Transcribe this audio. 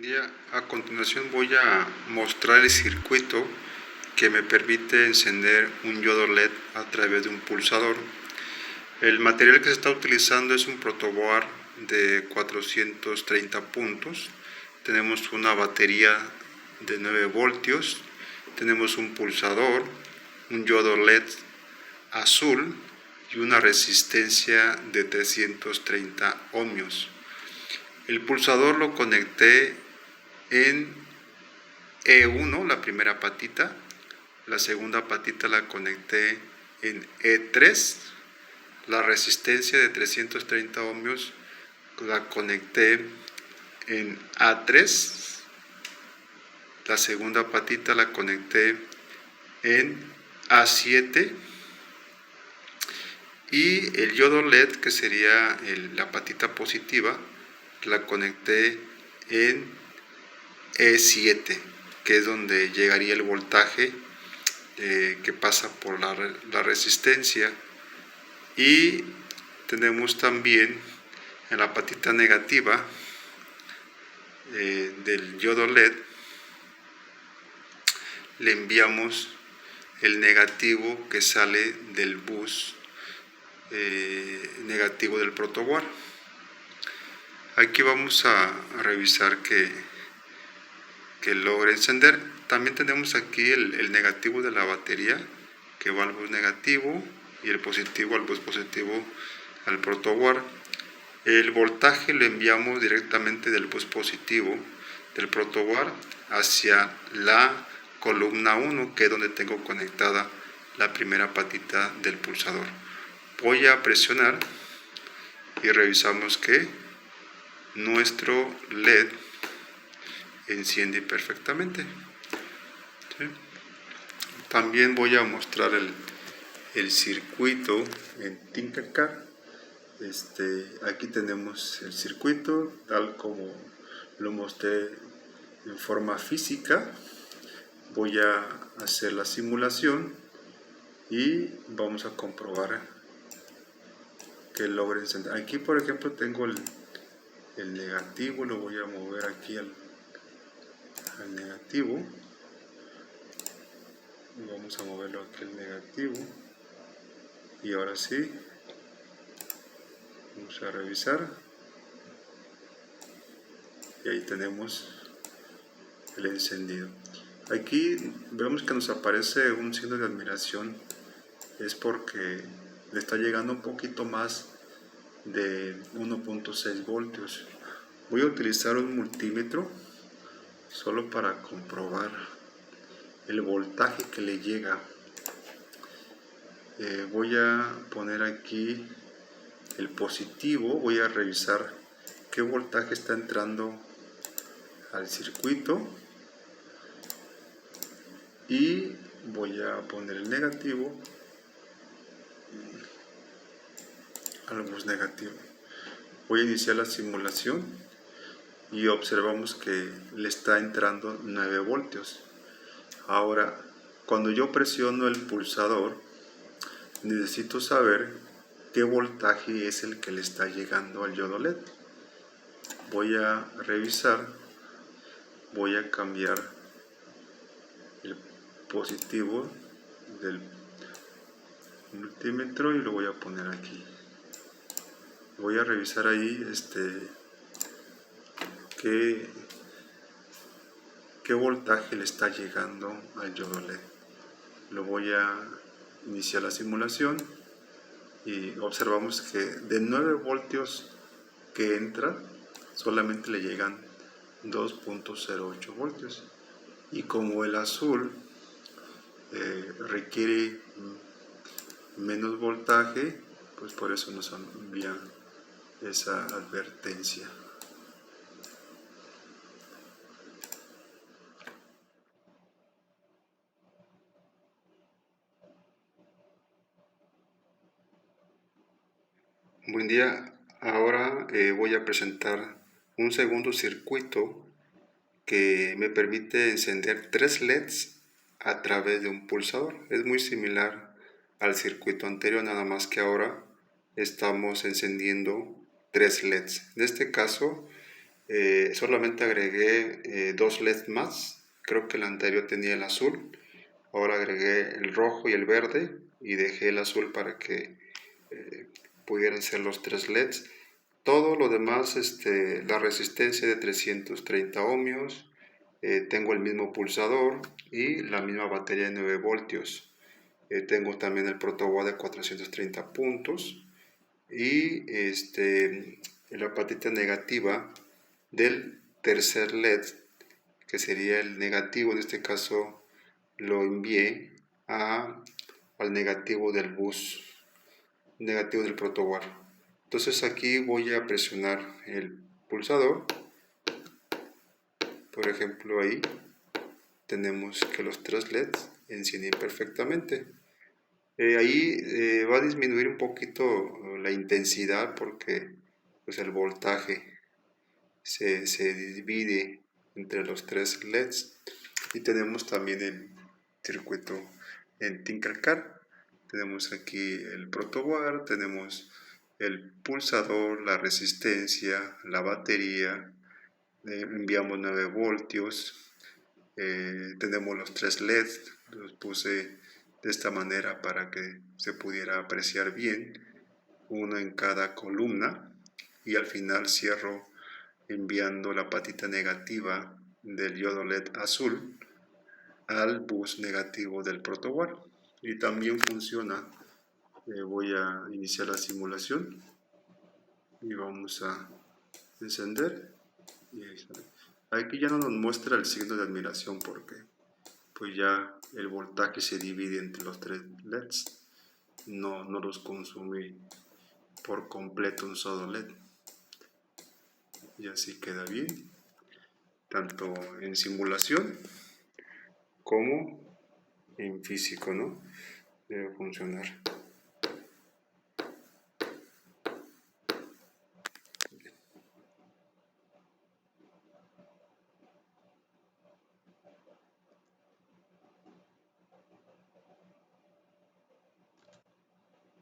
día. A continuación voy a mostrar el circuito que me permite encender un diodo LED a través de un pulsador. El material que se está utilizando es un protoboard de 430 puntos. Tenemos una batería de 9 voltios. Tenemos un pulsador, un diodo LED azul y una resistencia de 330 ohmios. El pulsador lo conecté en E1, la primera patita. La segunda patita la conecté en E3. La resistencia de 330 ohmios la conecté en A3. La segunda patita la conecté en A7. Y el diodo LED, que sería la patita positiva, la conecté en E7, que es donde llegaría el voltaje que pasa por la resistencia. Y tenemos también en la patita negativa del diodo LED, le enviamos el negativo que sale del bus negativo del protoboard. Aquí vamos a revisar que logre encender. También tenemos aquí el negativo de la batería, que va al bus negativo, y el positivo al bus positivo al protoboard. El voltaje lo enviamos directamente del bus positivo del protoboard hacia la columna 1, que es donde tengo conectada la primera patita del pulsador. Voy a presionar y revisamos que nuestro LED enciende perfectamente. ¿Sí? También voy a mostrar el circuito en Tinkercad. Aquí tenemos el circuito tal como lo mostré en forma física. Voy a hacer la simulación y vamos a comprobar que logre encender. Aquí, por ejemplo, tengo el negativo. Lo voy a mover aquí al negativo. Vamos a moverlo aquí al negativo. Y ahora sí, vamos a revisar. Y ahí tenemos el encendido. Aquí vemos que nos aparece un signo de admiración. Es porque le está llegando un poquito más de 1.6 voltios. Voy a utilizar un multímetro solo para comprobar el voltaje que le llega. Voy a poner aquí el positivo. Voy a revisar qué voltaje está entrando al circuito, y voy a poner el negativo al bus negativo. Voy a iniciar la simulación y observamos que le está entrando 9 voltios. Ahora, cuando yo presiono el pulsador, necesito saber qué voltaje es el que le está llegando al diodo LED. Voy a revisar, voy a cambiar el positivo del multímetro y lo voy a poner aquí. Voy a revisar ahí qué voltaje le está llegando al diodo LED. Lo voy a iniciar la simulación y observamos que de 9 voltios que entra, solamente le llegan 2.08 voltios. Y como el azul requiere menos voltaje, pues por eso nos envían esa advertencia. Buen día. Ahora voy a presentar un segundo circuito que me permite encender 3 LEDs a través de un pulsador. Es muy similar al circuito anterior, nada más que ahora estamos encendiendo 3 LEDs. En este caso Solamente agregué dos LEDs más. Creo que el anterior tenía el azul. Ahora agregué el rojo y el verde y dejé el azul para que pudieran ser los tres LEDs. Todo lo demás, la resistencia de 330 ohmios, tengo el mismo pulsador y la misma batería de 9 voltios. Tengo también el protoboard de 430 puntos y la patita negativa del tercer LED, que sería el negativo. En este caso lo envié al negativo del bus, negativo del protoboard. Entonces aquí voy a presionar el pulsador. Por ejemplo, ahí tenemos que los tres LEDs encienden perfectamente. Ahí va a disminuir un poquito la intensidad porque pues, el voltaje se divide entre los tres LEDs. Y tenemos también el circuito en Tinkercad. Tenemos aquí el protoboard, tenemos el pulsador, la resistencia, la batería, enviamos 9 voltios, tenemos los tres LEDs, los puse de esta manera para que se pudiera apreciar bien, uno en cada columna, y al final cierro enviando la patita negativa del diodo LED azul al bus negativo del protoboard. Y también funciona. Voy a iniciar la simulación y vamos a encender. Y aquí ya no nos muestra el signo de admiración porque pues ya el voltaje se divide entre los tres LEDs, no los consume por completo un solo LED. Y así queda bien, tanto en simulación como en físico, ¿no? Debe funcionar.